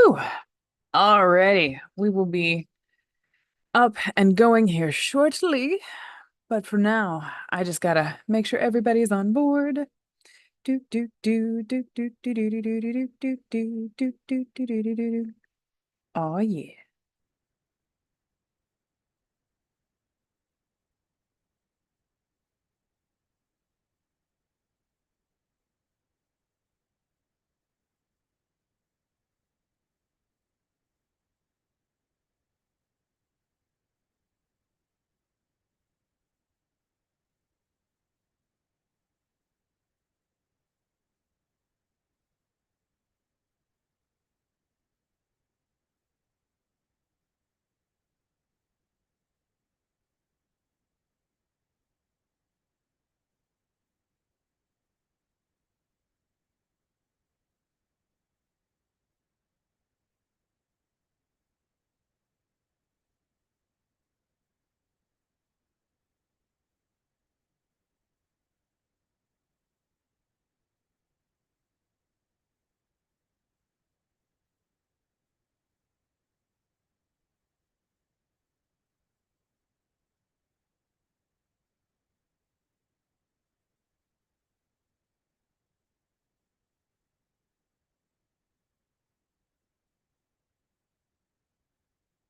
Whew. Alrighty. We will be up and going here shortly. But for now, I just gotta make sure everybody's on board. Do do do do do do do do do do do do do do do do do do. Oh yeah.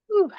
Whew.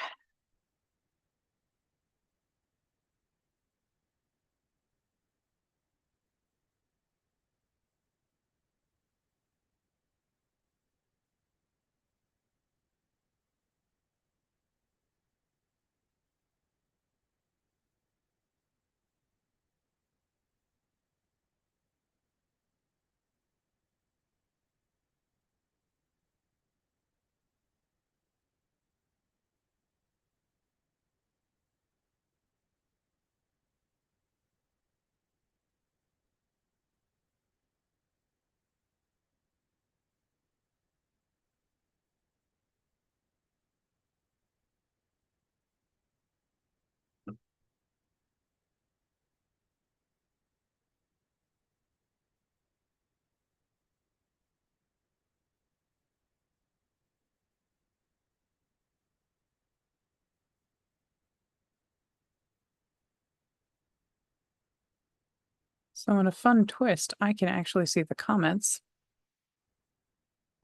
So in a fun twist, I can actually see the comments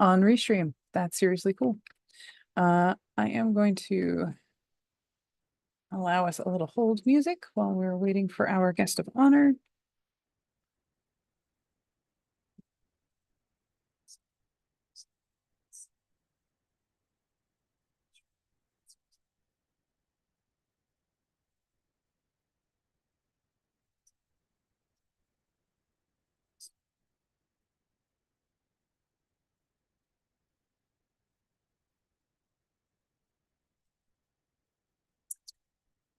on Restream. That's seriously cool. I am going to allow us a little hold music while we're waiting for our guest of honor.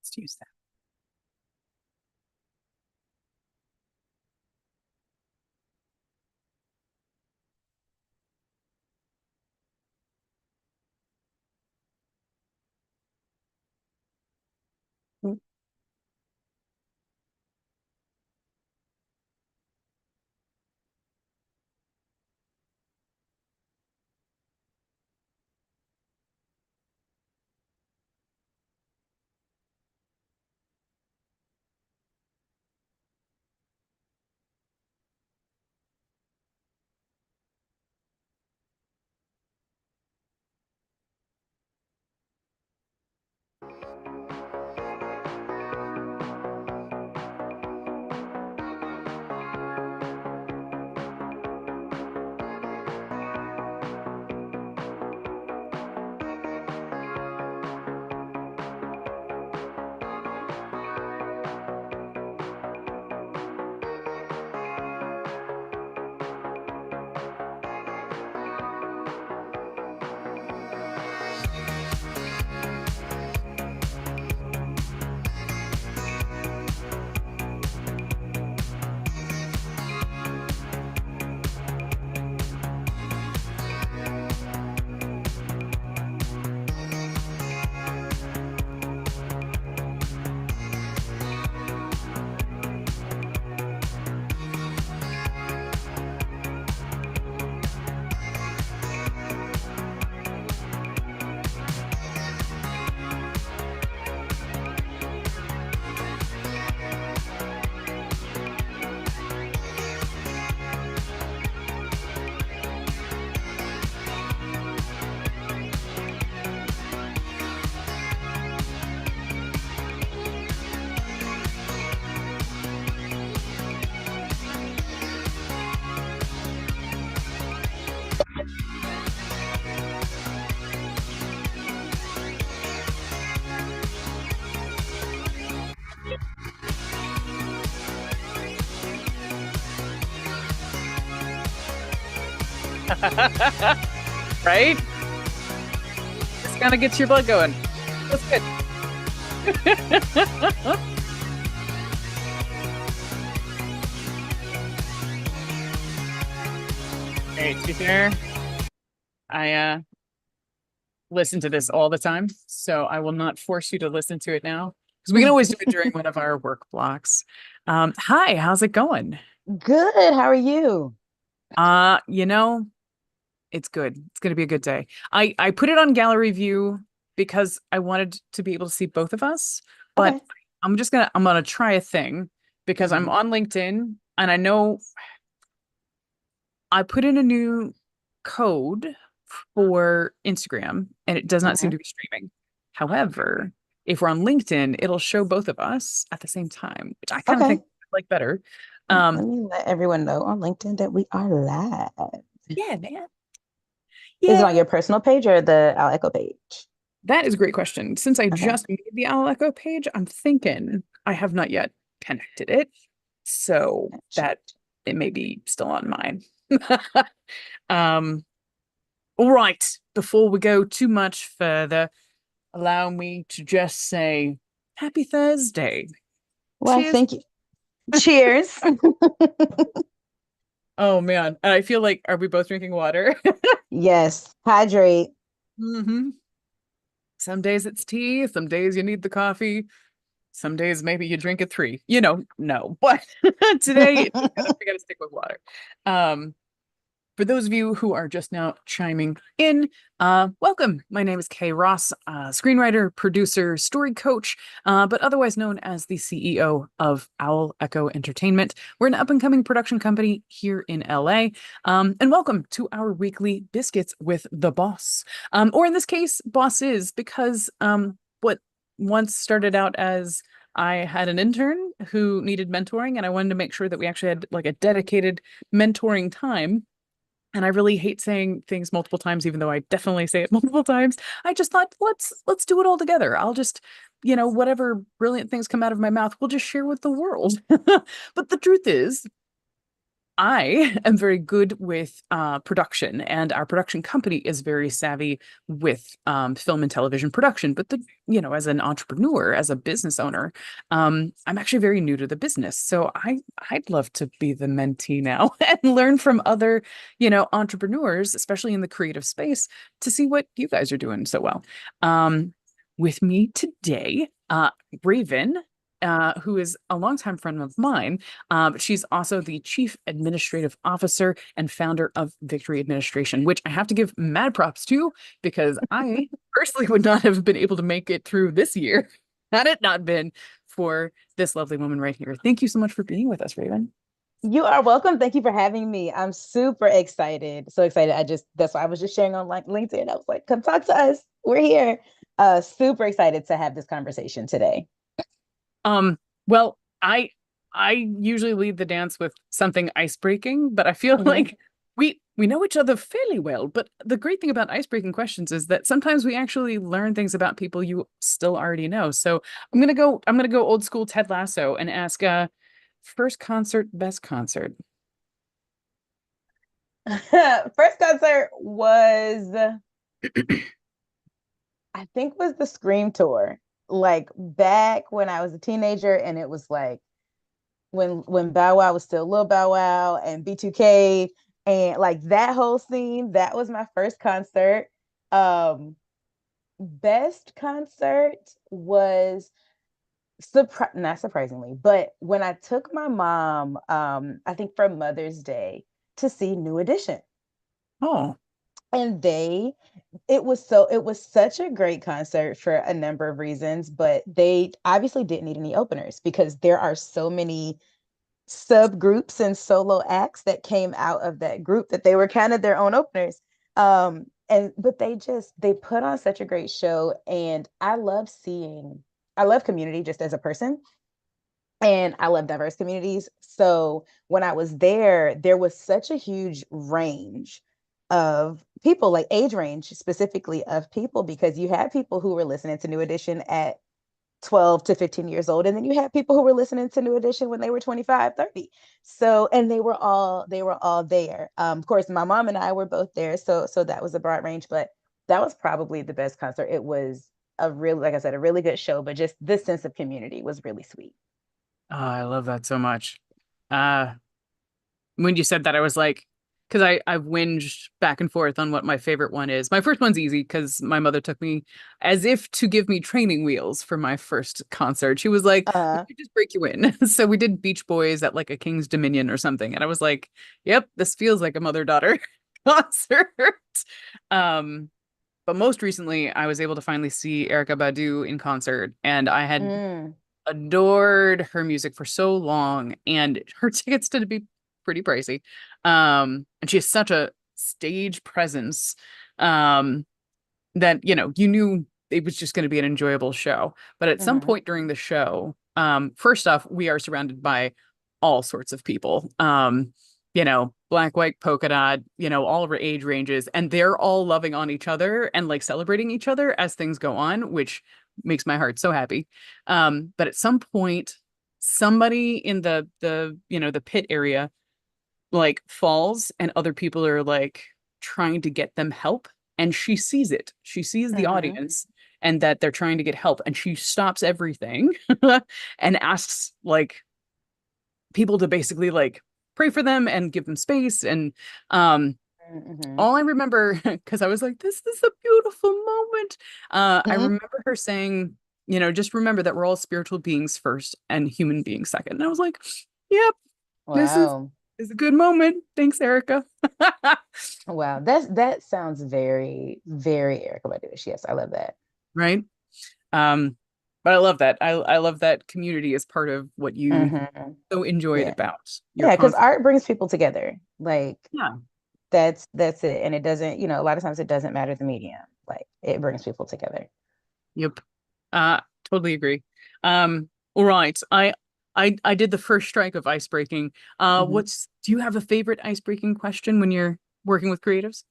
Let's use that. Right? Just kind of gets your blood going. That's good. Hey, to be fair, I listen to this all the time, so I will not force you to listen to it now because we can always do it during one of our work blocks. Hi, how's it going? Good. How are you? Uh, you know, it's good. It's going to be a good day. I put it on gallery view because I wanted to be able to see both of us, but Okay. I'm gonna try a thing because I'm Mhm. on LinkedIn and I know I put in a new code for Instagram and it does not seem Mhm. to be streaming. However, if we're on LinkedIn, it'll show both of us at the same time, which I kind of think Okay. I like better. Let me let everyone know on LinkedIn that we are live. Yeah, man. Is it on Yeah. your personal page or the Al Echo page? That is a great question. Since I Okay. just made the Owl Echo page, I'm thinking I have not yet connected it. So Gotcha. that it may be still on mine. Um, all right. Before we go too much further, allow me to just say happy Thursday. Why, Cheers. thank you. Cheers. Oh man. I feel like are we both drinking water? Yes. Hydrate. hmm Some days it's tea, some days you need the coffee, some days maybe you drink at three. No. But today we gotta stick with water. Um, For those of you who are just now chiming in, welcome. My name is Kay Ross, screenwriter, producer, story coach, but otherwise known as the CEO of Owl Echo Entertainment. We're an up and coming production company here in LA. And welcome to our weekly Biscuits with the Boss. Or in this case, bosses, because what once started out as I had an intern who needed mentoring, and I wanted to make sure that we actually had like a dedicated mentoring time, and I really hate saying things multiple times, even though I definitely say it multiple times. I just thought, let's do it all together. I'll just, whatever brilliant things come out of my mouth, we'll just share with the world. But the truth is, I am very good with production, and our production company is very savvy with film and television production. But as an entrepreneur, as a business owner, I'm actually very new to the business. So I'd love to be the mentee now and learn from other, entrepreneurs, especially in the creative space, to see what you guys are doing so well. With me today, Raven, who is a longtime friend of mine. But she's also the Chief Administrative Officer and founder of Victory Administration, which I have to give mad props to because I personally would not have been able to make it through this year had it not been for this lovely woman right here. Thank you so much for being with us, Raven. You are welcome. Thank you for having me. I'm super excited. So excited. That's why I was just sharing on like LinkedIn. I was like, come talk to us. We're here. Super excited to have this conversation today. Well, I usually lead the dance with something ice breaking, but I feel Mhm. like we know each other fairly well. But the great thing about ice breaking questions is that sometimes we actually learn things about people you still already know. So I'm gonna go old school Ted Lasso and ask first concert, best concert. First concert was, I think was the Scream tour. Like back when I was a teenager and it was like when Bow Wow was still Lil Bow Wow and B2K and like that whole scene, that was my first concert. Um Best concert was not surprisingly, but when I took my mom, I think for Mother's Day to see New Edition. Oh, And it was such a great concert for a number of reasons, but they obviously didn't need any openers because there are so many subgroups and solo acts that came out of that group that they were kind of their own openers. And but they put on such a great show, and I love community just as a person, and I love diverse communities. So when I was there was such a huge range of people, like age range specifically of people, because you had people who were listening to New Edition at 12 to 15 years old, and then you had people who were listening to New Edition when they were 25, 30. So, and they were all there. Of course, my mom and I were both there, so that was a broad range, but that was probably the best concert. It was a really, like I said, a really good show, but just this sense of community was really sweet. Oh, I love that so much. Uh, when you said that, I was like, because I've whinged back and forth on what my favorite one is. My first one's easy because my mother took me as if to give me training wheels for my first concert. She was like, "We uh could just break you in." So we did Beach Boys at like a King's Dominion or something, and I was like, "Yep, this feels like a mother-daughter concert." Um, but most recently, I was able to finally see Erica Badu in concert, and I had mm, adored her music for so long, and her tickets tend to be pretty pricey. And she has such a stage presence, um, that you knew it was just going to be an enjoyable show. But at some mhm, point during the show, first off, we are surrounded by all sorts of people. Black, white, polka dot, all of our age ranges, and they're all loving on each other and like celebrating each other as things go on, which makes my heart so happy. But at some point, somebody in the pit area like falls, and other people are like trying to get them help, and she sees it. She sees the mhm, audience and that they're trying to get help, and she stops everything and asks like people to basically like pray for them and give them space. And um mhm, all I remember, because I was like, this is a beautiful moment. I mhm. remember her saying, just remember that we're all spiritual beings first and human beings second. And I was like, yep, this Wow. is a good moment. Thanks, Erica. Wow. That sounds very, very Erica Badu. Yes, I love that. Right. Um, but I love that. I love that community is part of what you Mhm. so enjoyed Yeah. about your Yeah, because concert. art brings people together. Like Yeah. that's it. And it doesn't, a lot of times it doesn't matter the medium. Like it brings people together. Yep. Uh, totally agree. All right. I did the first strike of ice breaking. Mhm. Do you have a favorite ice breaking question when you're working with creatives?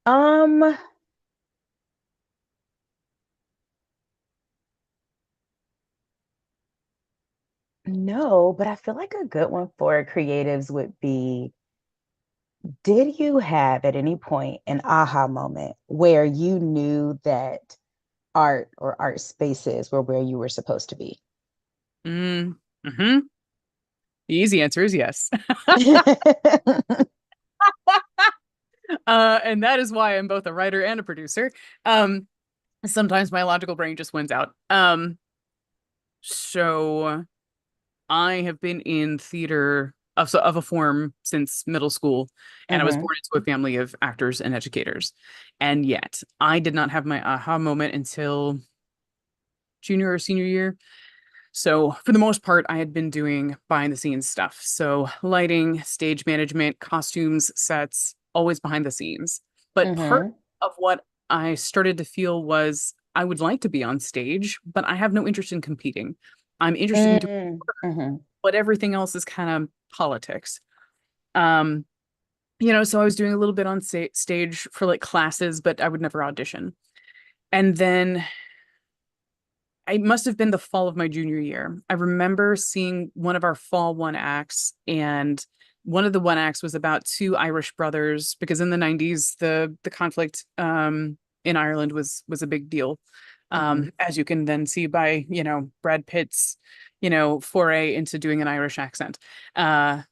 Um, no, but I feel like a good one for creatives would be, did you have at any point an aha moment where you knew that art or art spaces were where you were supposed to be? Mm-hmm. The easy answer is yes. And that is why I'm both a writer and a producer. Um, Sometimes my logical brain just wins out. So I have been in theater of a form since middle school, and I was Hmm. born into a family of actors and educators. And yet, I did not have my aha moment until junior or senior year. So, for the most part, I had been doing behind the scenes stuff. So, lighting, stage management, costumes, sets, always behind the scenes. But part Hmm. of what I started to feel was I would like to be on stage, but I have no interest in competing. I'm interested in doing, Hmm. but everything else is kind of politics. Um, so I was doing a little bit on stage for like classes, but I would never audition. And then it must have been the fall of my junior year. I remember seeing one of our fall one acts, and one of the one acts was about two Irish brothers because in the 90s the conflict in Ireland was a big deal. Hmm. As you can then see by, Brad Pitt's, foray into doing an Irish accent. I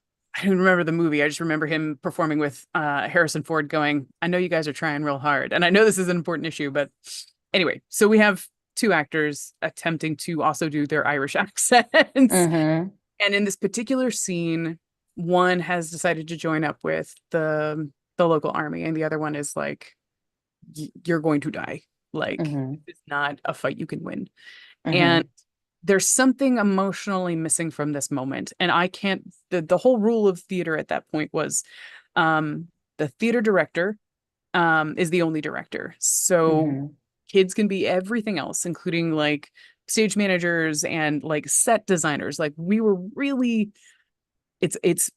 don't remember the movie. I just remember him performing with Harrison Ford going, I know you guys are trying real hard. And I know this is an important issue, but anyway, so we have two actors attempting to also do their Irish accents. Hmm. And in this particular scene, one has decided to join up with the local army, and the other one is like, "You're going to die. Like, Hmm. it's not a fight you can win." And Hmm. there's something emotionally missing from this moment. And I can't, the whole rule of theater at that point was um the theater director is the only director. So Hmm. kids can be everything else, including like stage managers and like set designers. Like we were really, it's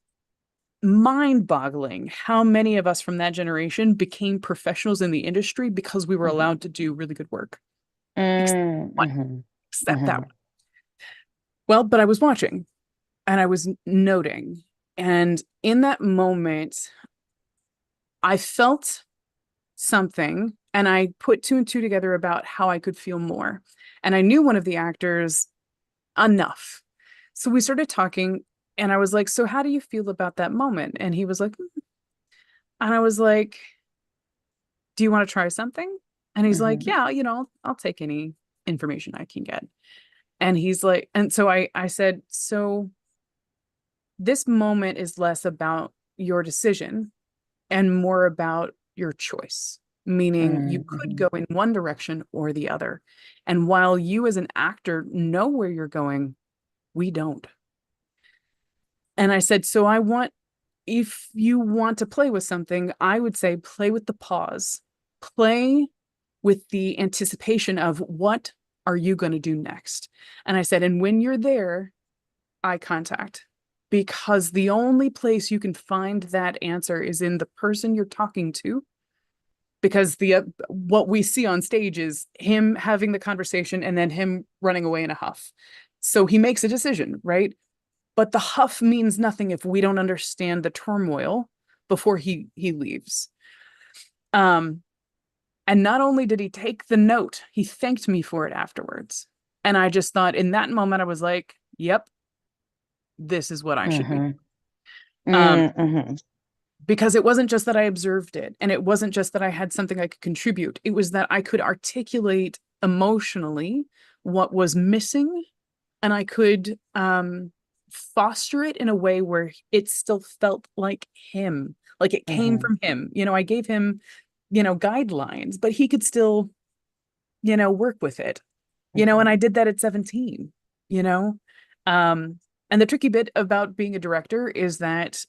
mind-boggling how many of us from that generation became professionals in the industry because we were Hmm. allowed to do really good work. Mm-hmm. Accept that Mm-hmm. one. Well, but I was watching and I was noting. And in that moment, I felt something and I put two and two together about how I could feel more. And I knew one of the actors enough. So we started talking and I was like, "So how do you feel about that moment?" And he was like, "Mm." And I was like, "Do you want to try something?" And he's like, Mm-hmm. "Yeah, I'll take any information I can get." And he's like, and so I said, "So this moment is less about your decision and more about your choice, meaning you could Mm-hmm. go in one direction or the other. And while you as an actor know where you're going, we don't." And I said, "So if you want to play with something, I would say play with the pause, play with the anticipation of what are you going to do next?" And I said, "And when you're there, eye contact, because the only place you can find that answer is in the person you're talking to, because the what we see on stage is him having the conversation and then him running away in a huff. So he makes a decision, right? But the huff means nothing if we don't understand the turmoil before he leaves. Um, and not only did he take the note, he thanked me for it afterwards. And I just thought in that moment, I was like, yep, this is what I should be. Mm-hmm. Um, Mm-hmm. because it wasn't just that I observed it, and it wasn't just that I had something I could contribute. It was that I could articulate emotionally what was missing, and I could foster it in a way where it still felt like him, like it came Mm-hmm. from him. I gave him, guidelines, but he could still, work with it. And I did that at 17, you know. Um, and the tricky bit about being a director is that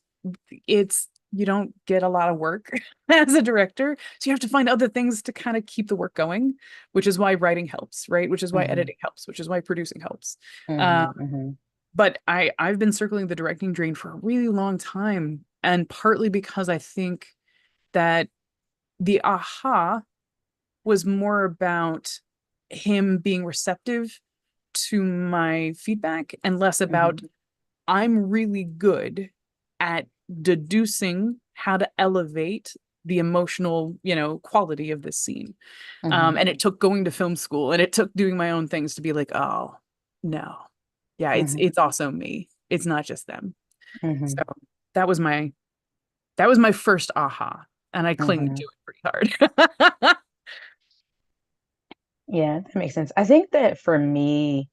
it's you don't get a lot of work as a director. So you have to find other things to kind of keep the work going, which is why writing helps, right? Which is why Mm-hmm. editing helps, which is why producing helps. Um, Mm-hmm. Mm-hmm. but I've been circling the directing drain for a really long time, and partly because I think that the aha was more about him being receptive to my feedback and less about I'm really good at deducing how to elevate the emotional, quality of this scene. Mm-hmm. And it took going to film school and it took doing my own things to be like, oh, no. Yeah, it's Mm-hmm. it's also me. It's not just them. Mm-hmm. So that was my first aha, and I cling Mm-hmm. to it pretty hard. Yeah, that makes sense. I think that for me,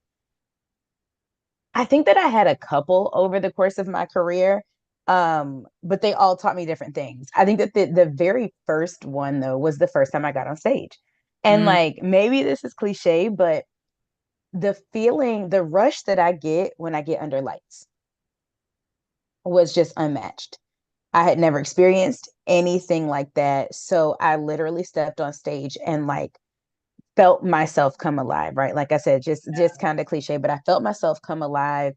I think that I had a couple over the course of my career, but they all taught me different things. I think that the very first one though was the first time I got on stage. And Mm, like maybe this is cliche, but the feeling, the rush that I get when I get under lights was just unmatched. I had never experienced anything like that. So I literally stepped on stage and like felt myself come alive, right? Like I said, just kind of cliche, but I felt myself come alive.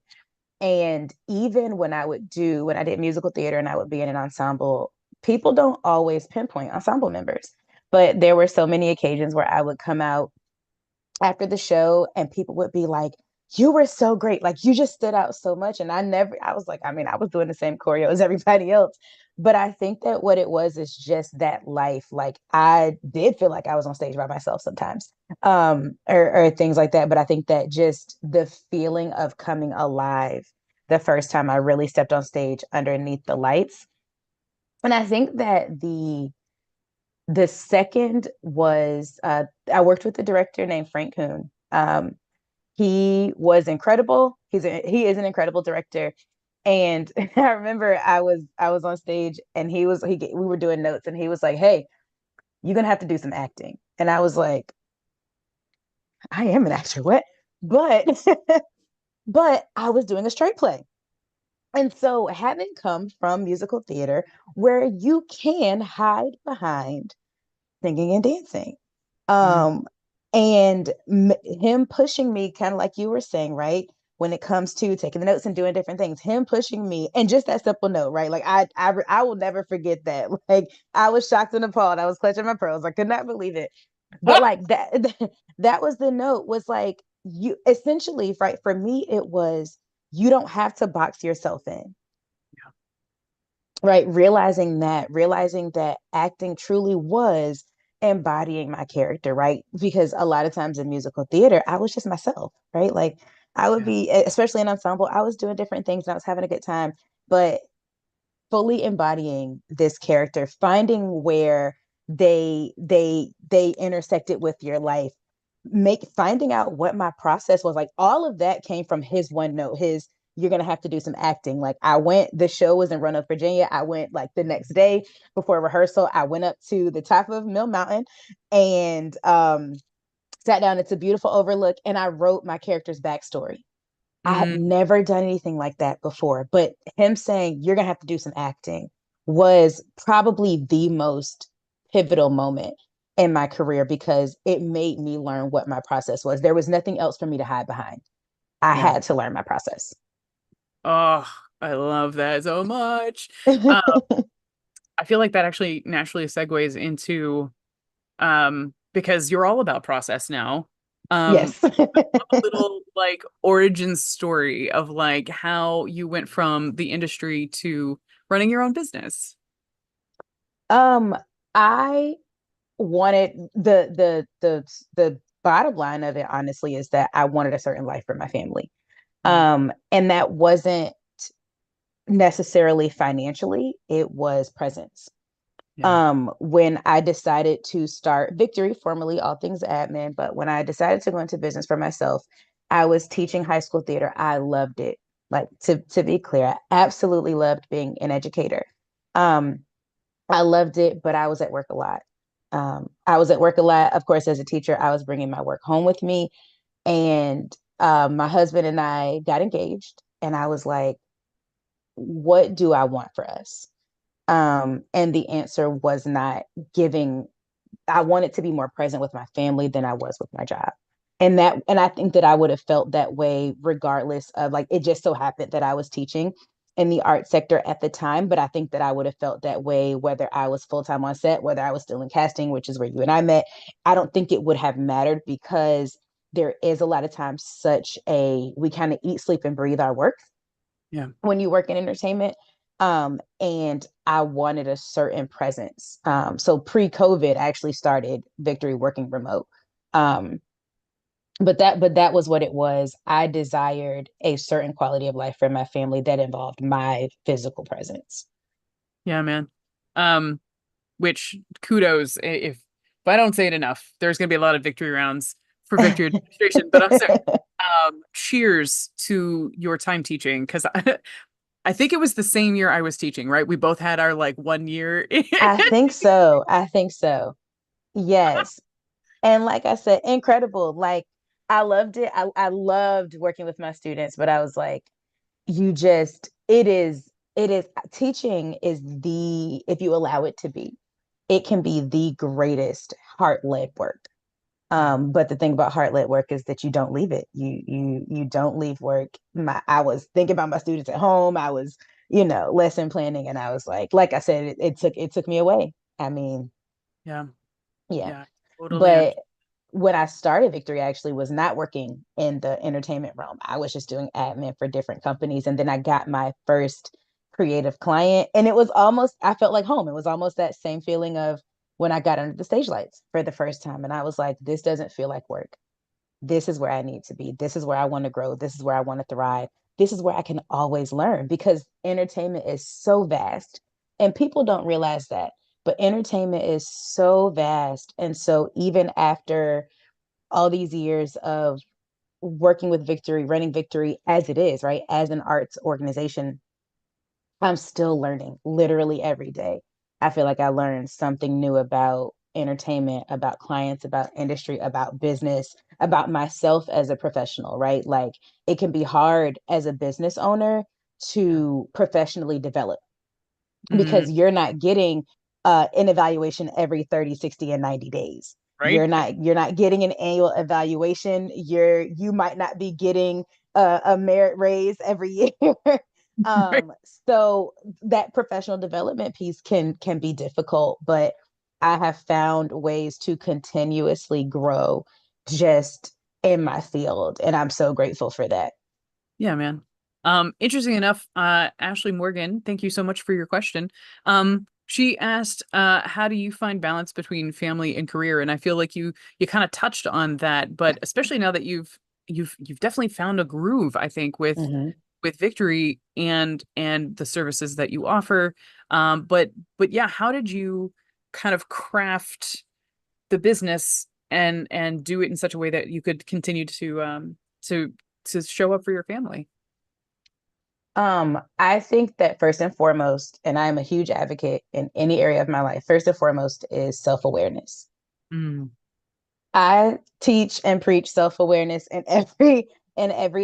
And even when I did musical theater and I would be in an ensemble, people don't always pinpoint ensemble members. But there were so many occasions where I would come out after the show and people would be like, you were so great. Like you just stood out so much. And I was like, I mean, I was doing the same choreo as everybody else. But I think that what it was is just that life. Like I did feel like I was on stage by myself sometimes, or things like that. But I think that just the feeling of coming alive the first time I really stepped on stage underneath the lights. And I think that the second was I worked with a director named Frank Kuhn. He was incredible. He is an incredible director. And I remember I was on stage and we were doing notes and he was like, "Hey, you're gonna have to do some acting." And I was like, "I am an actor, what?" But but I was doing a straight play. And so having come from musical theater where you can hide behind singing and dancing. mm, Um, and him pushing me, kind of like you were saying, right? When it comes to taking the notes and doing different things, him pushing me, and just that simple note, right? Like I will never forget that. Like I was shocked and appalled. I was clutching my pearls. I could not believe it. But like that, that was the note was like, you essentially, right? For me, it was, you don't have to box yourself in, right? Realizing that acting truly was embodying my character, right? Because a lot of times in musical theater, I was just myself, right? Like I would Yeah. be, especially in ensemble, I was doing different things and I was having a good time. But fully embodying this character, finding where they intersected with your life, make finding out what my process was like. All of that came from his one note. His, you're gonna have to do some acting. Like I went, the show was in Roanoke, Virginia. I went like the next day before rehearsal. I went up to the top of Mill Mountain and sat down. It's a beautiful overlook, and I wrote my character's backstory. I had Mm, never done anything like that before, but him saying you're gonna have to do some acting was probably the most pivotal moment in my career because it made me learn what my process was. There was nothing else for me to hide behind. I yeah. had to learn my process. Oh, I love that so much. Um, I feel like that actually naturally segues into because you're all about process now. Yes. A little like origin story of like how you went from the industry to running your own business. um, I wanted the bottom line of it honestly is that I wanted a certain life for my family. Mm, And that wasn't necessarily financially, it was presence. yeah. When I decided to start Victory, formerly All Things Admin, but when I decided to go into business for myself, I was teaching high school theater. I loved it. Like to be clear, I absolutely loved being an educator. Um, I loved it, but I was at work a lot. I was at work a lot. Of course, as a teacher, I was bringing my work home with me, and my husband and I got engaged, and I was like, "What do I want for us?" And the answer was not giving. I wanted to be more present with my family than I was with my job. And I think that I would have felt that way regardless of, like, it just so happened that I was teaching in the art sector at the time, but I think that I would have felt that way whether I was full-time on set, whether I was still in casting, which is where you and I met. I don't think it would have mattered because there is a lot of times such a, we kind of eat, sleep, and breathe our work Yeah. when you work in entertainment. And I wanted a certain presence. So pre-COVID, I actually started Victory working remote. Um, but that was what it was. I desired a certain quality of life for my family that involved my physical presence. Yeah, man. Um, which kudos if I don't say it enough, there's gonna be a lot of victory rounds for victory administration, but also cheers to your time teaching because I think it was the same year I was teaching, right? We both had our like 1 year. I think so. I think so. Yes. And like I said, incredible. Like I loved it. I loved working with my students, but I was like, you just, it is teaching is the, if you allow it to be, it can be the greatest heart-led work. Yeah. But the thing about heart-led work is that you don't leave it. You don't leave work. I was thinking about my students at home. I was, lesson planning, and I was like I said, it took me away. I mean, Yeah. yeah. Yeah. Totally But understand. when I started Victory, I actually was not working in the entertainment realm. I was just doing admin for different companies. And then I got my first creative client. And it was almost, I felt like home. It was almost that same feeling of when I got under the stage lights for the first time. And I was like, this doesn't feel like work. This is where I need to be. This is where I want to grow. This is where I want to thrive. This is where I can always learn because entertainment is so vast. And people don't realize that. But entertainment is so vast. And so even after all these years of working with Victory, running Victory as it is, right? As an arts organization, I'm still learning literally every day. I feel like I learned something new about entertainment, about clients, about industry, about business, about myself as a professional, right? Like it can be hard as a business owner Yeah. to professionally develop Mm, because you're not getting an evaluation every 30, 60, and 90 days. right? You're not getting an annual evaluation. You might not be getting a merit raise every year. Right. So that professional development piece can be difficult, but I have found ways to continuously grow just in my field. And I'm so grateful for that. Yeah, man. Interesting enough, Ashley Morgan, thank you so much for your question. She asked, how do you find balance between family and career? And I feel like you kind of touched on that, but especially now that you've definitely found a groove, I think, Hmm. with Victory and the services that you offer. But yeah, how did you kind of craft the business and do it in such a way that you could continue to to show up for your family? I think that first and foremost, and I am a huge advocate in any area of my life, first and foremost is self-awareness. Mm, I teach and preach self-awareness in every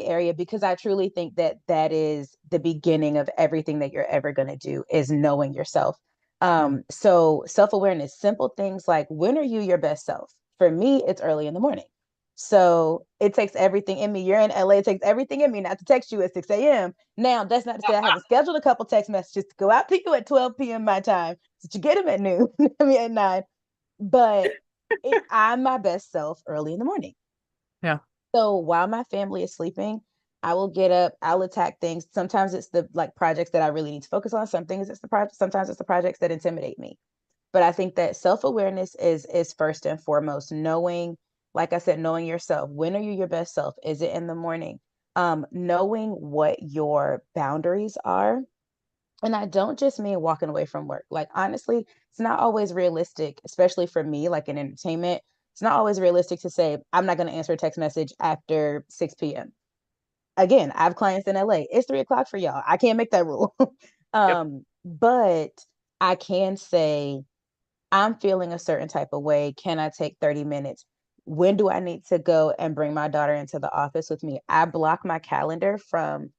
area because I truly think that that is the beginning of everything that you're ever going to do is knowing yourself. yeah. So self-awareness, simple things like when are you your best self? For me, it's early in the morning. So it takes everything in me. You're in LA, it takes everything in me not to text you at 6 a.m. Now, that's not to say I haven't scheduled a couple text messages to go out to you at 12 p.m. my time, so you get them at noon, I mean at 9. But I'm my best self early in the morning. Yeah. So while my family is sleeping, I will get up, I'll attack things. Sometimes it's the like projects that I really need to focus on. Some things it's the project, sometimes it's the projects that intimidate me. But I think that self-awareness is first and foremost, knowing, like I said, knowing yourself. When are you your best self? Is it in the morning? Knowing what your boundaries are, and I don't just mean walking away from work. Like, honestly, it's not always realistic, especially for me, like in entertainment. It's not always realistic to say, I'm not going to answer a text message after 6 p.m. Again, I have clients in LA. It's 3 o'clock for y'all. I can't make that rule. Yep. But I can say, I'm feeling a certain type of way. Can I take 30 minutes? When do I need to go and bring my daughter into the office with me? I block my calendar from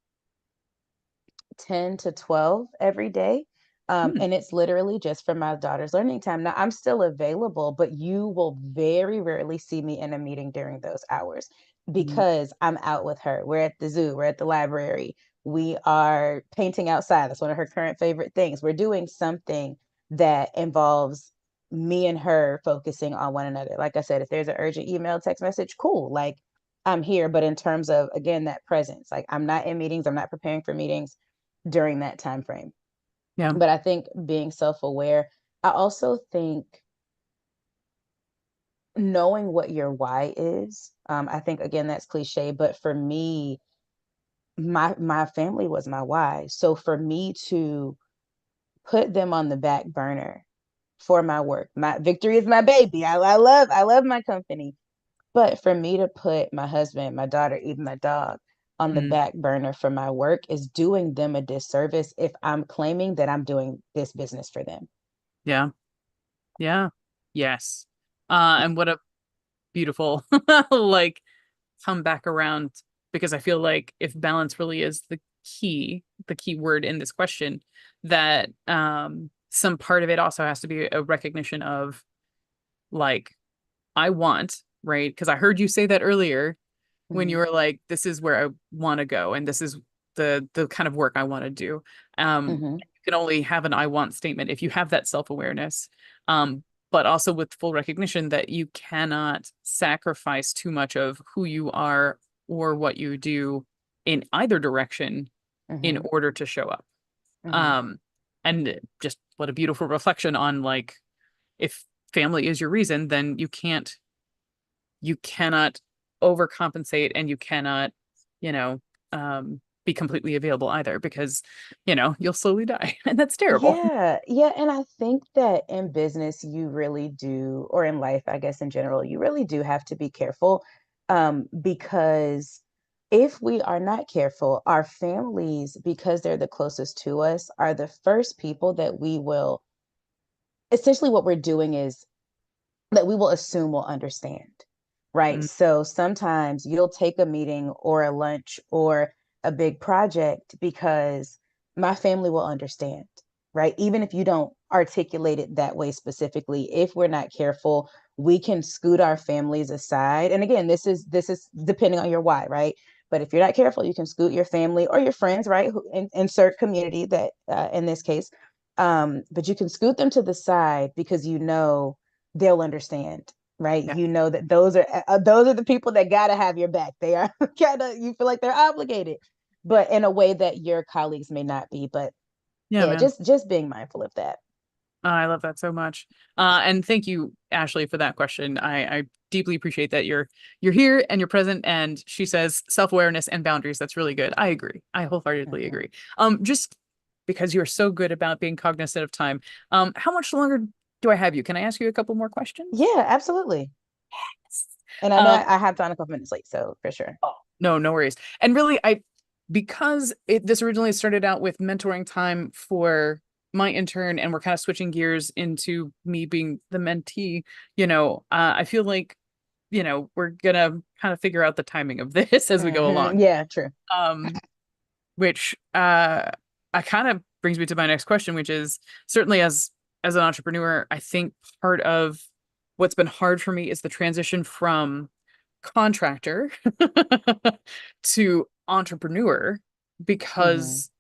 10 to 12 every day. Hmm. And it's literally just for my daughter's learning time. Now, I'm still available, but you will very rarely see me in a meeting during those hours Mm, because I'm out with her. We're at the zoo, we're at the library, we are painting outside. That's one of her current favorite things. We're doing something that involves me and her focusing on one another. Like I said, if there's an urgent email, text message, cool. Like I'm here. But in terms of, again, that presence, like I'm not in meetings, I'm not preparing for meetings during that time frame. yeah. But I think being self-aware, I also think knowing what your why is. I think again that's cliche, but for me, my family was my why. So for me to put them on the back burner for my work, my Victory is my baby. I love my company. But for me to put my husband, my daughter, even my dog on the Mm, back burner for my work is doing them a disservice if I'm claiming that I'm doing this business for them. yeah. Yeah. Yes. And what a beautiful like come back around, because I feel like if balance really is the key word in this question, that some part of it also has to be a recognition of like I want, right? Because I heard you say that earlier when you Hmm. were like, this is where I want to go and this is the kind of work I want to do. Hmm. You can only have an I want statement if you have that self-awareness. But also with full recognition that you cannot sacrifice too much of who you are or what you do in either direction in Hmm. order to show up. Hmm. Um, and just what a beautiful reflection on like if family is your reason, then you cannot overcompensate and you cannot, you know, be completely available either because, you'll slowly die. And that's terrible. Yeah, yeah. And I think that in business, you really do, or in life, I guess in general, you really do have to be careful, because if we are not careful, our families, because they're the closest to us, are the first people that we will essentially what we're doing is that we will assume will understand, right? Mm, So sometimes you'll take a meeting or a lunch or a big project because my family will understand, right? Even if you don't articulate it that way specifically, if we're not careful, we can scoot our families aside. And again, this is depending on your why, right? But if you're not careful, you can scoot your family or your friends, right? Insert community that in this case, But you can scoot them to the side because you know they'll understand, right? Yeah. You know that those are the people that gotta have your back. They are gotta you feel like they're obligated, but in a way that your colleagues may not be. But Yeah, yeah, man. just being mindful of that. I love that so much. And thank you, Ashley, for that question. I deeply appreciate that you're here and you're present. And she says self-awareness and boundaries. That's really good. I agree. I wholeheartedly Mhm. agree. Just because you're so good about being cognizant of time, how much longer do I have you? Can I ask you a couple more questions? Yeah, absolutely. Yes. And I know Um, I have on a couple minutes late, so for sure. oh, no, no worries. And really, because this originally started out with mentoring time for my intern, and we're kind of switching gears into me being the mentee, I feel like, we're gonna kind of figure out the timing of this as we go along. Yeah, true. Um, which I kind of brings me to my next question, which is certainly as an entrepreneur, I think part of what's been hard for me is the transition from contractor to entrepreneur, Hmm. because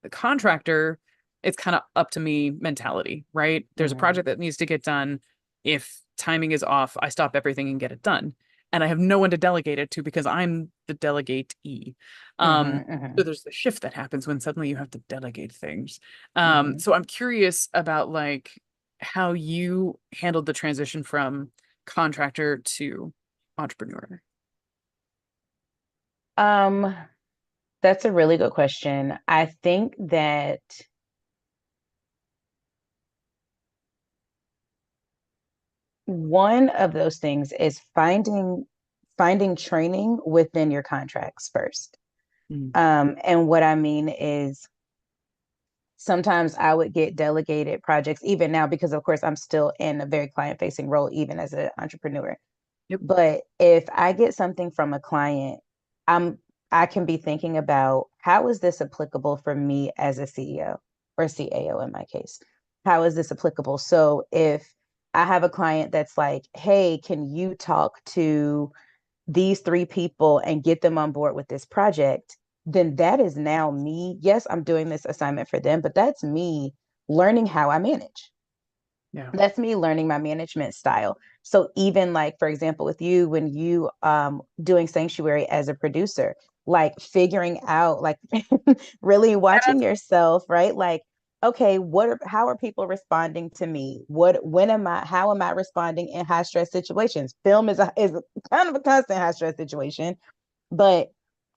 the contractor, it's kind of up to me mentality, right? There's a Hmm. project that needs to get done. If timing is off, I stop everything and get it done. And I have no one to delegate it to because I'm the delegatee. Hmm. So Hmm. there's the shift that happens when suddenly you have to delegate things. Hmm. So I'm curious about like how you handled the transition from contractor to entrepreneur. Um, that's a really good question. I think that one of those things is finding training within your contracts first. Mm. And what I mean is sometimes I would get delegated projects, even now, because of course I'm still in a very client facing role, even as an entrepreneur. Yep. But if I get something from a client, I'm I can be thinking about how is this applicable for me as a CEO or CAO in my case? How is this applicable? So if I have a client that's like, hey, can you talk to these three people and get them on board with this project, then that is now me. Yes, I'm doing this assignment for them, but that's me learning how I manage. Yeah. That's me learning my management style. So even like for example with you when you doing sanctuary as a producer, like figuring out like really watching yourself, right? Like okay, how are people responding to me? How am I responding in high stress situations? Film is kind of a constant high stress situation, but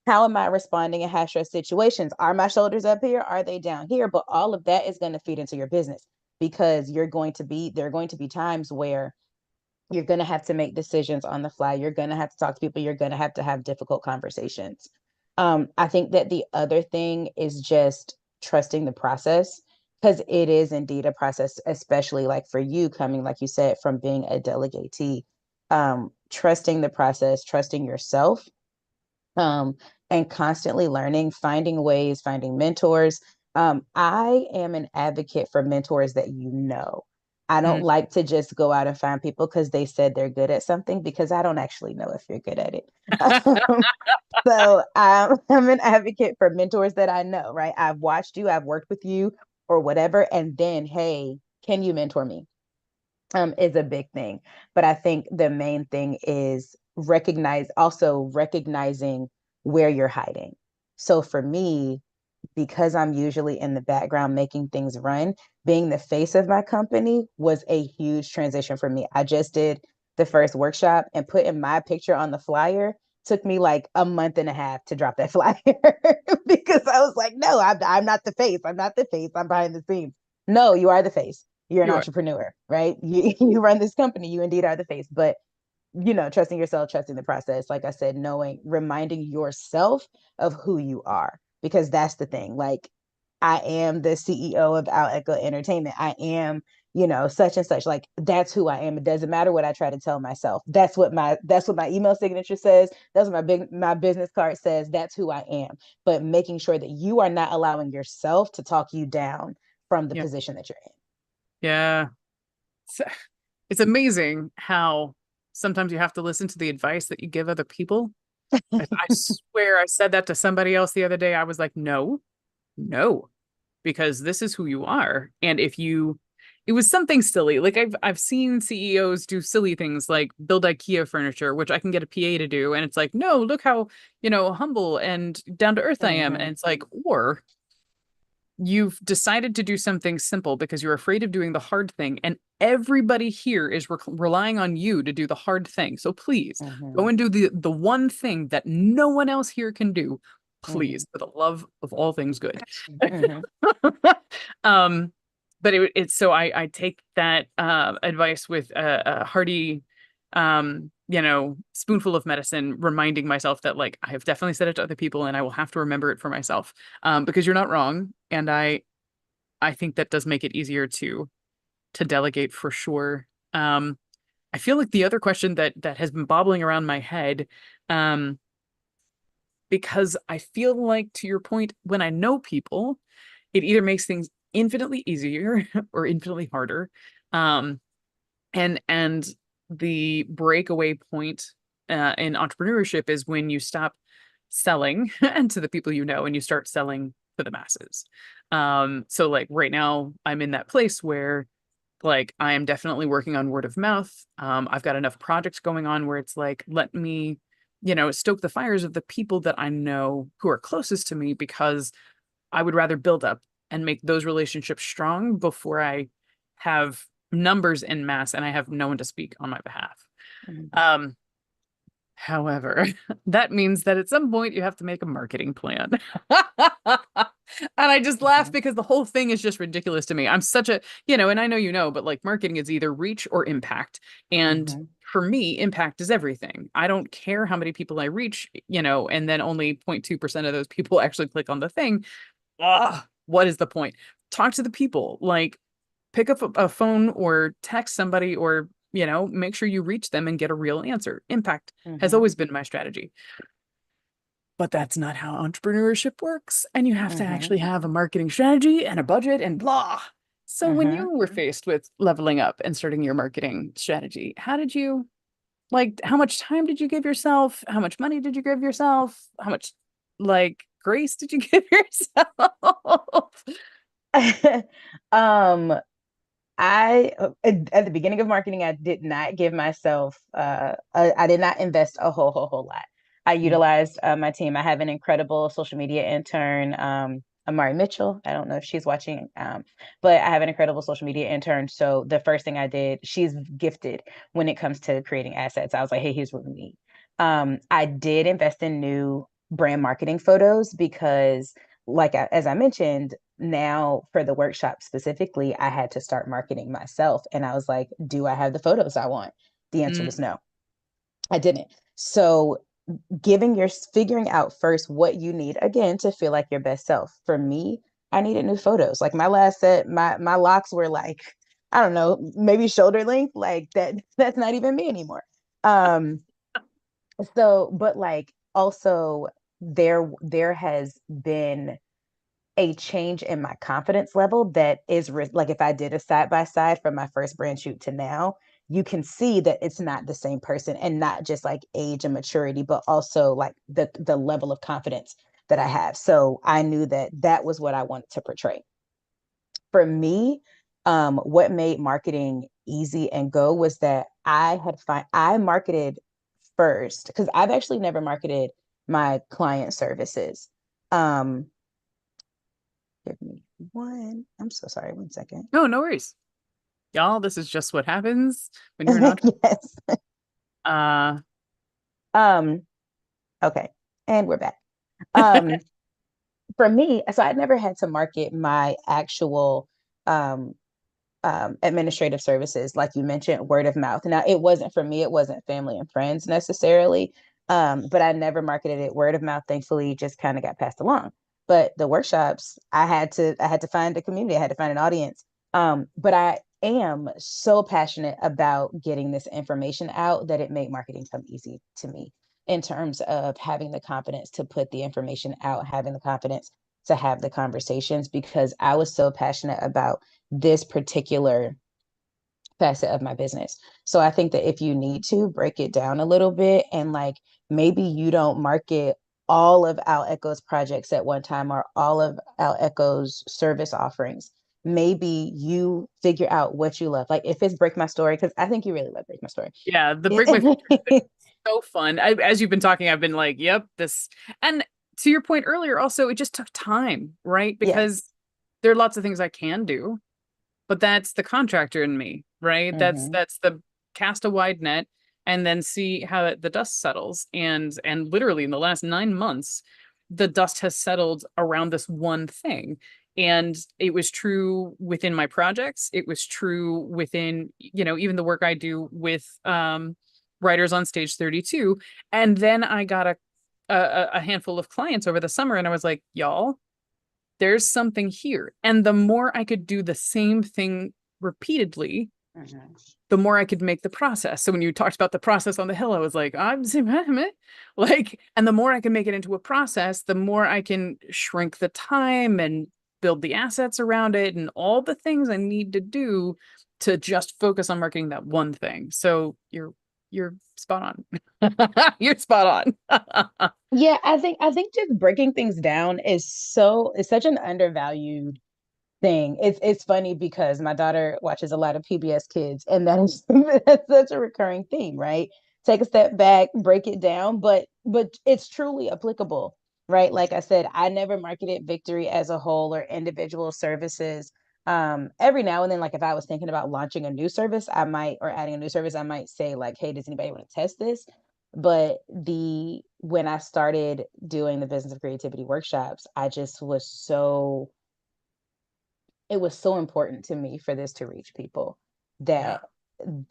how am I responding in high stress situations? Are my shoulders up here? Are they down here? But all of that is going to feed into your business because there are going to be times where you're going to have to make decisions on the fly. You're going to have to talk to people. You're going to have difficult conversations. I think that the other thing is just trusting the process because it is indeed a process, especially like for you coming, like you said, from being a delegatee. Trusting the process, trusting yourself, um, and constantly learning, finding ways, finding mentors. I am an advocate for mentors that you know. I don't Mm. like to just go out and find people because they said they're good at something because I don't actually know if you're good at it. So I'm an advocate for mentors that I know, right? I've watched you, I've worked with you or whatever. And then, hey, can you mentor me? Is a big thing. But I think the main thing is recognizing where you're hiding. So for me, because I'm usually in the background making things run, being the face of my company was a huge transition for me. I just did the first workshop and putting my picture on the flyer took me like a month and a half to drop that flyer because I was like, no, I'm not the face. I'm not the face. I'm behind the scenes. No, you are the face. You're an You are. entrepreneur, right? You run this company. You indeed are the face. But trusting yourself, trusting the process, like I said, reminding yourself of who you are, because that's the thing. Like, I am the CEO of Out Echo Entertainment. I am, such and such. Like, that's who I am. It doesn't matter what I try to tell myself. That's what my email signature says. That's what my business card says. That's who I am. But making sure that you are not allowing yourself to talk you down from the Yeah. position that you're in. Yeah. It's, it's amazing how sometimes you have to listen to the advice that you give other people. I swear I said that to somebody else the other day. I was like, no, no. because this is who you are. And if you it was something silly. Like I've seen CEOs do silly things like build IKEA furniture, which I can get a PA to do. And it's like, no, look how, humble and down to earth I am. And Hmm. it's like, or you've decided to do something simple because you're afraid of doing the hard thing, and everybody here is relying on you to do the hard thing. So please go Hmm. and do the one thing that no one else here can do, Hmm. please, for the love of all things good. Hmm. um, but it's so I take that advice with a hearty spoonful of medicine, reminding myself that like I have definitely said it to other people and I will have to remember it for myself. Because you're not wrong, and I think that does make it easier to delegate for sure. I feel like the other question that has been bobbling around my head, um, because I feel like, to your point, when I know people, it either makes things infinitely easier or infinitely harder. Um, and the breakaway point in entrepreneurship is when you stop selling and to the people you know and you start selling to the masses. So like right now I'm in that place where like I am definitely working on word of mouth. I've got enough projects going on where it's like, let me, stoke the fires of the people that I know who are closest to me, because I would rather build up and make those relationships strong before I have numbers in mass and I have no one to speak on my behalf. Hmm. Um, However, that means that at some point you have to make a marketing plan. And I just laugh Hmm. because the whole thing is just ridiculous to me. I'm such a, and I know but like marketing is either reach or impact. And Hmm. for me, impact is everything. I don't care how many people I reach, and then only 0.2% of those people actually click on the thing. Ugh, what is the point? Talk to the people. Like, pick up a phone or text somebody, or, make sure you reach them and get a real answer. Impact has Hmm. always been my strategy. But that's not how entrepreneurship works. And you have to Hmm. actually have a marketing strategy and a budget and blah. So when Hmm. you were faced with leveling up and starting your marketing strategy, how did you like, how much time did you give yourself? How much money did you give yourself? How much like grace did you give yourself? um at the beginning of marketing, I did not give myself, I did not invest a whole lot. I Mm, utilized my team. I have an incredible social media intern, Amari Mitchell. I don't know if she's watching, but I have an incredible social media intern. So the first thing I did, she's gifted when it comes to creating assets. I was like, hey, here's what we need. I did invest in new brand marketing photos because, like as I mentioned, now for the workshop specifically, I had to start marketing myself. And I was like, do I have the photos I want? The answer was mm, no, I didn't. So figuring out first what you need again to feel like your best self. For me, I needed new photos. Like my last set, my locks were like, I don't know, maybe shoulder length, like that's not even me anymore. Um, so but like also there has been a change in my confidence level that is like if I did a side by side from my first brand shoot to now, you can see that it's not the same person, and not just like age and maturity, but also like the level of confidence that I have. So I knew that that was what I wanted to portray. For me, what made marketing easy and go was that I marketed first because I've actually never marketed my client services. Um, Give me one. I'm so sorry. One second. no, no worries. Y'all, this is just what happens when you're not. Yes. Uh, Um, okay. And we're back. Um, for me, so I'd never had to market my actual um administrative services, like you mentioned, word of mouth. Now, it wasn't for me, it wasn't family and friends necessarily, but I never marketed it word of mouth. Thankfully, just kind of got passed along. But the workshops, I had to find a community, I had to find an audience. But I am so passionate about getting this information out that it made marketing come easy to me in terms of having the confidence to put the information out, having the confidence to have the conversations because I was so passionate about this particular facet of my business. So I think that if you need to break it down a little bit and like maybe you don't market all of Al Echo's projects at one time or all of Al Echo's service offerings. Maybe you figure out what you love. Like if it's Break My Story, because I think you really love Break My Story. Yeah, the Break My Filter thing is so fun. As you've been talking, I've been like, yep, this. And to your point earlier, also, it just took time, right? Yes. Because there are lots of things I can do, but that's the contractor in me, right? Hmm. That's the cast a wide net and then see how the dust settles. And literally in the last 9 months, the dust has settled around this one thing. And it was true within my projects. It was true within, even the work I do with writers on Stage 32. And then I got a handful of clients over the summer, and I was like, y'all, there's something here. And the more I could do the same thing repeatedly, Hmm. the more I could make the process. So when you talked about the process on the hill, I was like, I'm like, and the more I can make it into a process, the more I can shrink the time and build the assets around it and all the things I need to do to just focus on marketing that one thing. So you're spot on. You're spot on. Yeah, I think just breaking things down is such an undervalued thing. It's funny because my daughter watches a lot of PBS Kids, and that is that's such a recurring theme, right? Take a step back, break it down, but it's truly applicable, right? Like I said, I never marketed Victory as a whole or individual services. Every now and then, like if I was thinking about launching a new service, I might or adding a new service, I might say like, "Hey, does anybody want to test this?" But the when I started doing the business of creativity workshops, I just was so it was so important to me for this to reach people Yeah. that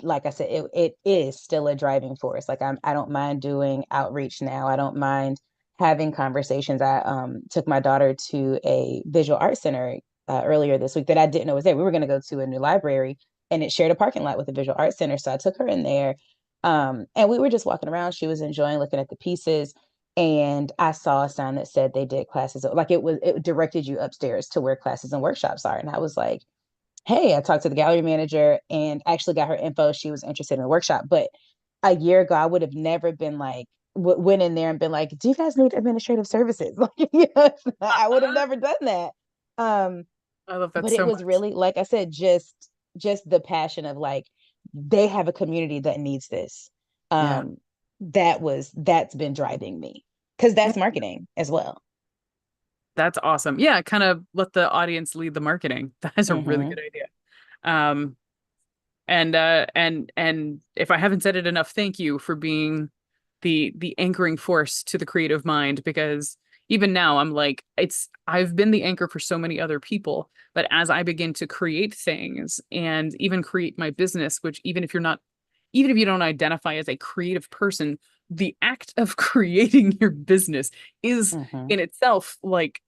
like I said, it is still a driving force. Like I don't mind doing outreach now. I don't mind having conversations. I took my daughter to a visual art center earlier this week that I didn't know was there. We were going to go to a new library, and it shared a parking lot with the visual art center. So I took her in there, and we were just walking around. She was enjoying looking at the pieces, and I saw a sign that said they did classes. Like it directed you upstairs to where classes and workshops are, and I was like, hey, I talked to the gallery manager and actually got her info. She was interested in the workshop. But a year ago, I would have never been like, went in there and been like, do you guys need administrative services? Like, yes, I would have never done that. Um, I love that but it so was much. really, like I said, just the passion of like, they have a community that needs this. Yeah. Um, that's been driving me because that's marketing as well. That's awesome. Yeah, kind of let the audience lead the marketing. That is a really Mm-hmm. good idea. Um, and if I haven't said it enough, thank you for being the anchoring force to the creative mind, because even now I'm like, I've been the anchor for so many other people, but as I begin to create things and even create my business, which even if you don't identify as a creative person, the act of creating your business is Mm-hmm. in itself like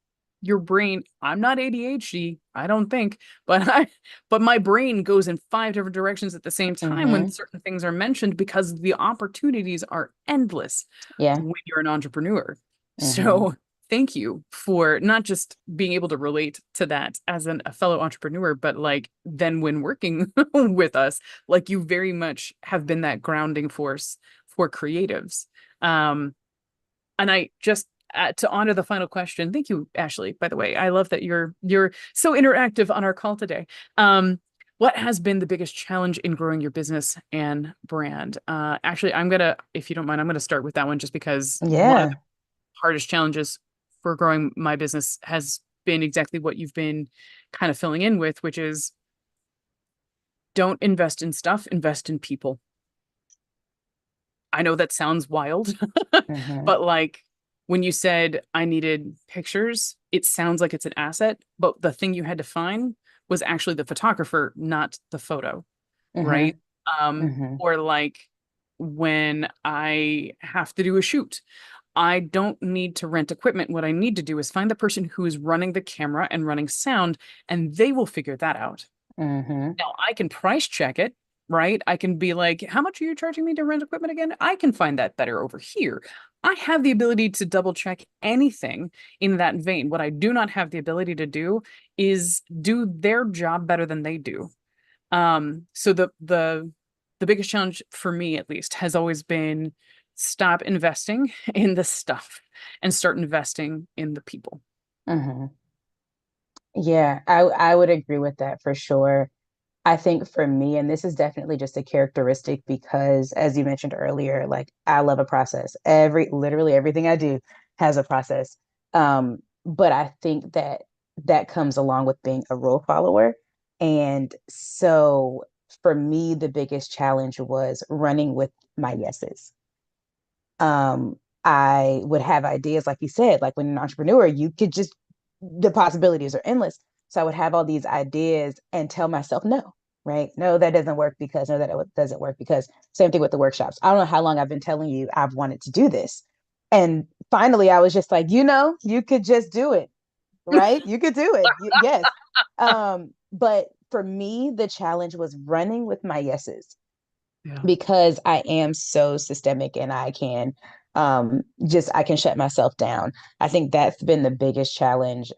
your brain. I'm not ADHD, I don't think, but but my brain goes in five different directions at the same time when Mm-hmm. certain things are mentioned because the opportunities are endless Yeah. when you're an entrepreneur. Mm-hmm. So thank you for not just being able to relate to that as a fellow entrepreneur, but like then when working with us, like you very much have been that grounding force for creatives. Um, and I just to honor the final question, thank you, Ashley. By the way, I love that you're so interactive on our call today. What has been the biggest challenge in growing your business and brand? Actually, if you don't mind, I'm gonna start with that one just because one of the Yeah. hardest challenges for growing my business has been exactly what you've been kind of filling in with, which is don't invest in stuff, invest in people. I know that sounds wild, Mm-hmm. but like when you said I needed pictures, it sounds like it's an asset, but the thing you had to find was actually the photographer, not the photo, right? Mm-hmm. Mm-hmm. Or like when I have to do a shoot, I don't need to rent equipment. What I need to do is find the person who is running the camera and running sound, and they will figure that out. Mm-hmm. Now I can price check it, right? I can be like, how much are you charging me to rent equipment again? I can find that better over here. I have the ability to double check anything in that vein. What I do not have the ability to do is do their job better than they do. So the biggest challenge for me at least has always been stop investing in the stuff and start investing in the people. Hmm. Yeah, I would agree with that for sure. I think for me, and this is definitely just a characteristic because as you mentioned earlier, like I love a process. Literally everything I do has a process. But I think that that comes along with being a rule follower. And so for me, the biggest challenge was running with my yeses. um, I would have ideas, like you said, like when you're an entrepreneur, you could just, the possibilities are endless. So I would have all these ideas and tell myself, no, right? No, that doesn't work because, no, that doesn't work because. Same thing with the workshops. I don't know how long I've been telling you I've wanted to do this. And finally, I was just like, you could just do it, right? You could do it. Yes. But for me, the challenge was running with my yeses Yeah. because I am so systemic and I can shut myself down. I think that's been the biggest challenge.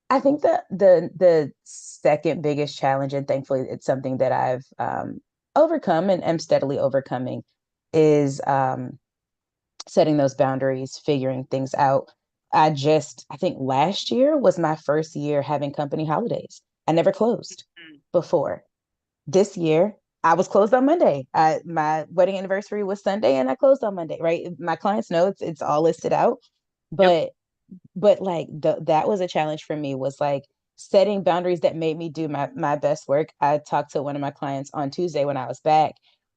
I think the second biggest challenge, and thankfully it's something that I've overcome and am steadily overcoming, is setting those boundaries, figuring things out. I think last year was my first year having company holidays. I never closed before. This year, I was closed on Monday. My wedding anniversary was Sunday, and I closed on Monday. Right, my clients know it's all listed out, Yep. but like that was a challenge for me. Was like setting boundaries that made me do my best work. I talked to one of my clients on Tuesday when I was back,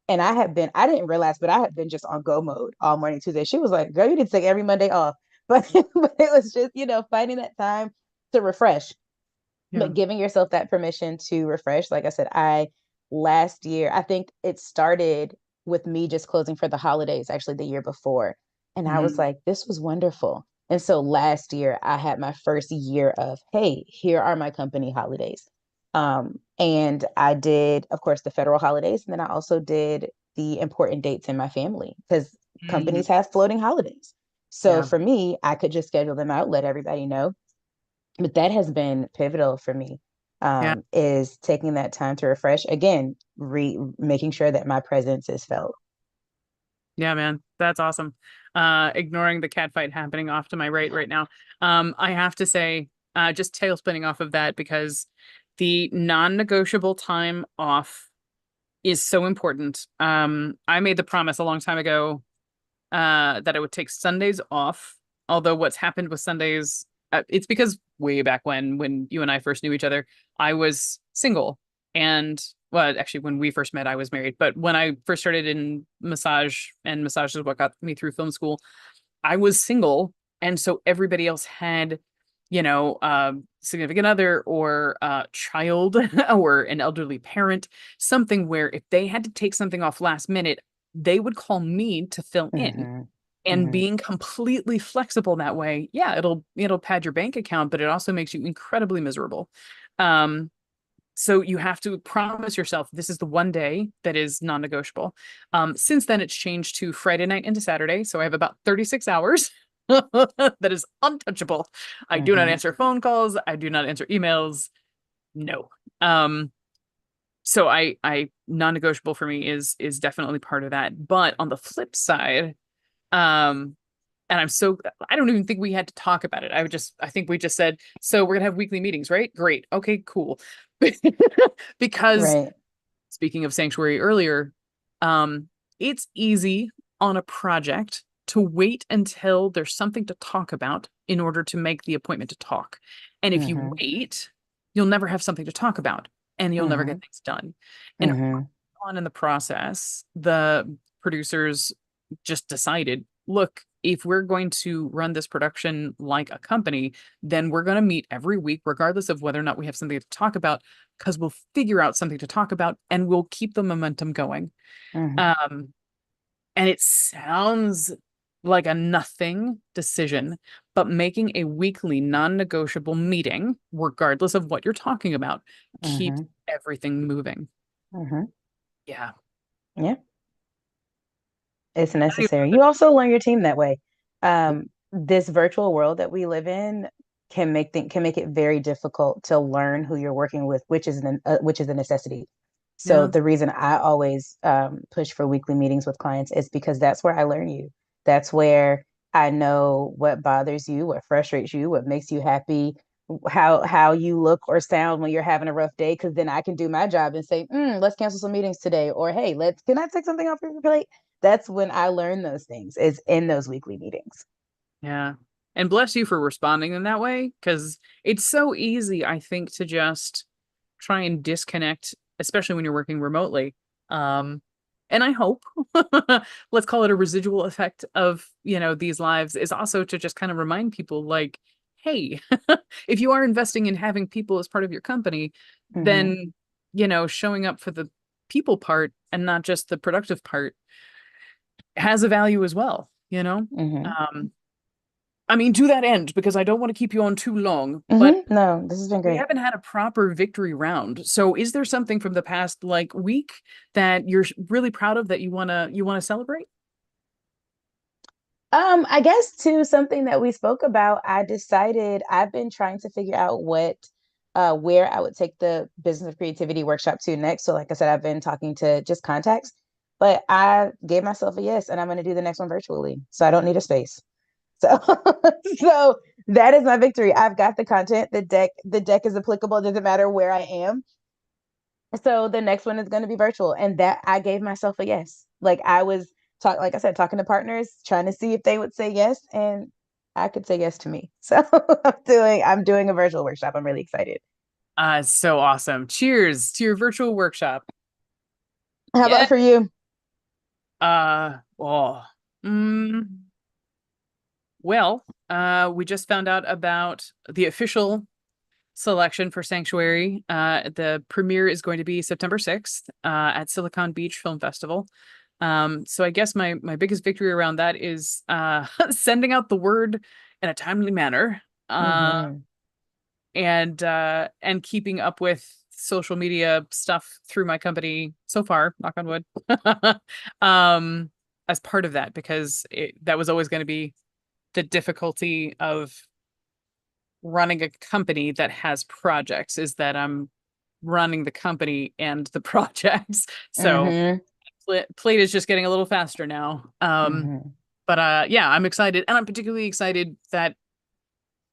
and I didn't realize, but I had been just on go mode all morning Tuesday. She was like, "Girl, you need to take every Monday off," but but it was just finding that time to refresh, Yeah. but giving yourself that permission to refresh. Like I said, I last year, I think it started with me just closing for the holidays, actually the year before. And I was Mhm. like, this was wonderful. And so last year I had my first year of, hey, here are my company holidays. And I did, of course, the federal holidays, and then I also did the important dates in my family because companies Mhm. have floating holidays. So Yeah. for me, I could just schedule them out, let everybody know, but that has been pivotal for me, Yeah. is taking that time to refresh again, making sure that my presence is felt. Yeah, man. That's awesome. Ignoring the cat fight happening off to my right now. I have to say, just tail spinning off of that because the non-negotiable time off is so important. I made the promise a long time ago that I would take Sundays off. Although what's happened with Sundays, it's because way back when you and I first knew each other, I was single, and well, actually, when we first met, I was married. But when I first started in massage, and massage is what got me through film school, I was single, and so everybody else had, significant other or child or an elderly parent, something where if they had to take something off last minute, they would call me to fill in. Hmm. And Hmm. being completely flexible that way, yeah, it'll pad your bank account, but it also makes you incredibly miserable. Um, so you have to promise yourself this is the one day that is non-negotiable. Since then, it's changed to Friday night into Saturday. So I have about 36 hours that is untouchable. I do not Hmm. answer phone calls. I do not answer emails. No. Um, so I non-negotiable for me is definitely part of that. But on the flip side, um, and I don't even think we had to talk about it. I think we just said, so we're gonna have weekly meetings, right? Great. Okay, cool. Because Right. speaking of sanctuary earlier, um, it's easy on a project to wait until there's something to talk about in order to make the appointment to talk. And if you Hmm. wait, you'll never have something to talk about and you'll never Hmm. get things done. And Hmm. on in the process, the producers just decided, look, if we're going to run this production like a company, then we're going to meet every week, regardless of whether or not we have something to talk about, because we'll figure out something to talk about and we'll keep the momentum going. Hmm. Um, and it sounds like a nothing decision, but making a weekly non-negotiable meeting, regardless of what you're talking about, keeps Hmm. everything moving. Hmm. Yeah. Yeah, it's I don't even necessary. know You also learn your team that way. This virtual world that we live in can make it very difficult to learn who you're working with, which is a necessity. So Yeah. the reason I always push for weekly meetings with clients is because that's where I learn you. That's where I know what bothers you, what frustrates you, what makes you happy, how you look or sound when you're having a rough day. Because then I can do my job and say, let's cancel some meetings today, or hey, let's can I take something off your plate? That's when I learn those things is in those weekly meetings. Yeah. And bless you for responding in that way, because it's so easy, I think, to just try and disconnect, especially when you're working remotely. And I hope, let's call it a residual effect of, these lives is also to just kind of remind people like, hey, if you are investing in having people as part of your company, Mm-hmm. then, showing up for the people part and not just the productive part has a value as well. Mm-hmm. Um, I mean, to that end, because I don't want to keep you on too long, but Mm-hmm. No, this has been we great. haven't had a proper victory round. So is there something from the past like week that you're really proud of that you wanna celebrate? I guess too, something that we spoke about, I decided I've been trying to figure out where I would take the business of creativity workshop to next. So like I said, I've been talking to just contacts, but I gave myself a yes, and I'm going to do the next one virtually. So I don't need a space. So, so that is my victory. I've got the content, the deck is applicable. It doesn't matter where I am. So the next one is going to be virtual, and that I gave myself a yes. Like I was like I said, talking to partners, trying to see if they would say yes, and I could say yes to me. So I'm doing a virtual workshop. I'm really excited. So awesome. Cheers to your virtual workshop. How Yeah. about for you? Oh. Mm, we just found out about the official selection for Sanctuary. The premiere is going to be September 6th, at Silicon Beach Film Festival. So I guess my biggest victory around that is sending out the word in a timely manner. Mm-hmm. And keeping up with social media stuff through my company so far, knock on wood. um as part of that, because that was always going to be the difficulty of running a company that has projects, is that I'm running the company and the projects. So Mm-hmm. plate is just getting a little faster now. Mm-hmm. But yeah, I'm excited, and I'm particularly excited that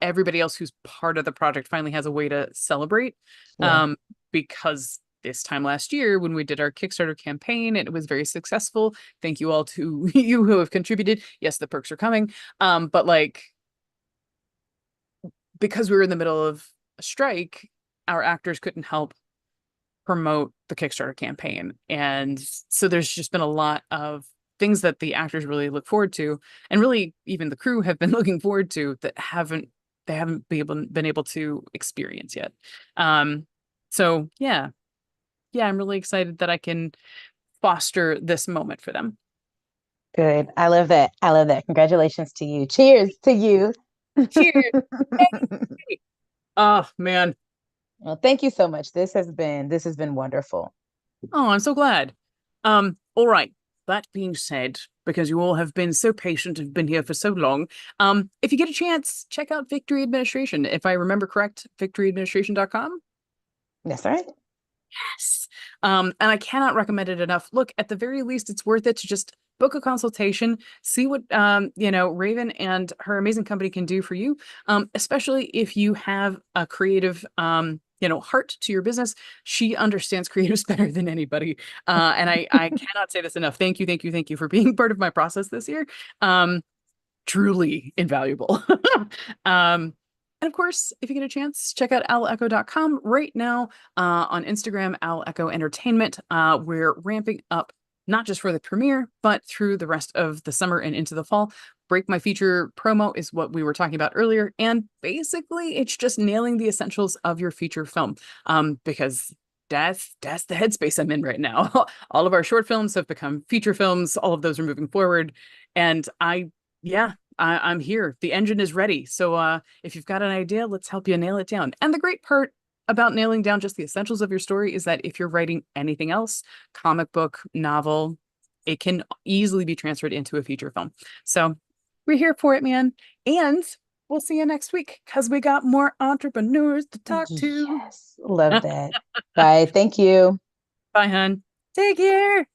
everybody else who's part of the project finally has a way to celebrate. Yeah. Um, because this time last year when we did our Kickstarter campaign, it was very successful. Thank you all to you who have contributed. Yes, the perks are coming. But like, because we were in the middle of a strike, our actors couldn't help promote the Kickstarter campaign. And so there's just been a lot of things that the actors really look forward to, and really even the crew have been looking forward to, that haven't been able to experience yet. Um, so yeah, I'm really excited that I can foster this moment for them. Good. I love that. I love that. Congratulations to you. Cheers to you. Cheers. Hey. Oh man. Well, thank you so much. This has been wonderful. Oh, I'm so glad. All right. That being said, because you all have been so patient and been here for so long, if you get a chance, check out Victory Administration. If I remember correct, victoryadministration.com. That's right. Yes. And I cannot recommend it enough. Look, at the very least, it's worth it to just book a consultation, see what Ravenn and her amazing company can do for you. Especially if you have a creative heart to your business. She understands creatives better than anybody. And I cannot say this enough. Thank you, thank you, thank you for being part of my process this year. Um, Truly invaluable. Um, and of course, if you get a chance, check out owlecho.com right now, on Instagram, Owl Echo Entertainment. We're ramping up not just for the premiere, but through the rest of the summer and into the fall. Break My Feature promo is what we were talking about earlier. And basically, it's just nailing the essentials of your feature film. Because that's the headspace I'm in right now. All of our short films have become feature films. All of those are moving forward. And yeah, I'm here. The engine is ready. So if you've got an idea, let's help you nail it down. And the great part about nailing down just the essentials of your story is that if you're writing anything else, comic book, novel, it can easily be transferred into a feature film. So we're here for it, man. And we'll see you next week because we got more entrepreneurs to talk to. Yes. Love that. Bye. Thank you. Bye, hun. Take care.